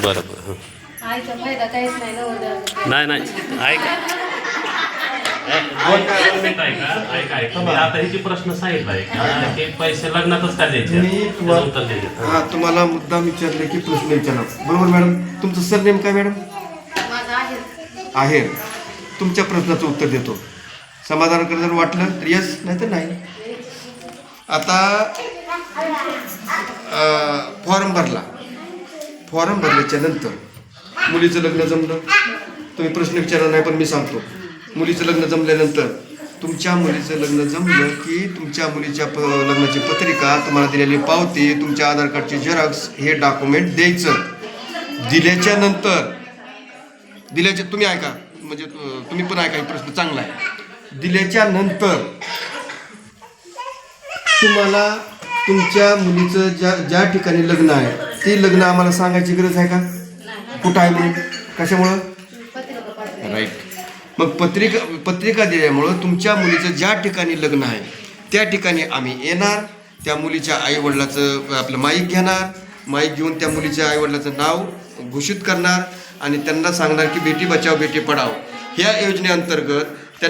बरं बरं. आईचा फायदा काहीच नाही नवरदेवाचा. नाही नाही ऐका दोन मिनिट ऐका. मी आता हिचे प्रश्न सांगितलाय की पैसे लग्नातच का द्यायचे त्याचं उत्तर द्यायचे. हा तुम्हाला मुद्दा विचारले की प्रश्न विचारा. बरोबर मॅडम. तुमचं सरनेम काय मॅडम? माझं आहे. आहेर. तुमच्या प्रश्नाचं उत्तर देतो. समाधानकर जर वाटलं तर यस, नाही तर नाही. आता फॉर्म भरला. फॉर्म भरल्याच्या नंतर मुलीचं लग्न जमलं. तुम्ही प्रश्न विचारला नाही पण मी सांगतो. मुलीचं लग्न जमल्यानंतर तुमच्या मुलीचं लग्न जमलं की तुमच्या मुलीच्या लग्नाची पत्रिका, तुम्हाला दिलेली पावती, तुमच्या आधार कार्डची झेरॉक्स हे डॉक्युमेंट द्यायचं. दिल्याच्या नंतर तुम्ही ऐका, म्हणजे तुम्ही पण ऐका, प्रश्न चांगला आहे. दिल्याच्या नंतर तुम्हाला तुमच्या मुलीचं ज्या ठिकाणी लग्न आहे ते लग्न आम्हाला सांगायची गरज आहे का? कुठं आहे म्हणून? कशामुळं? राईट. मग पत्रिका दिल्यामुळं तुमच्या मुलीचं ज्या ठिकाणी लग्न आहे त्या ठिकाणी आम्ही येणार. त्या मुलीच्या आईवडिलाचं आपलं माईक घेणार. माईक घेऊन त्या मुलीच्या आईवडिलाचं नाव घोषित करणार आणि त्यांना सांगणार की बेटी बचाव बेटी पढाव ह्या योजनेअंतर्गत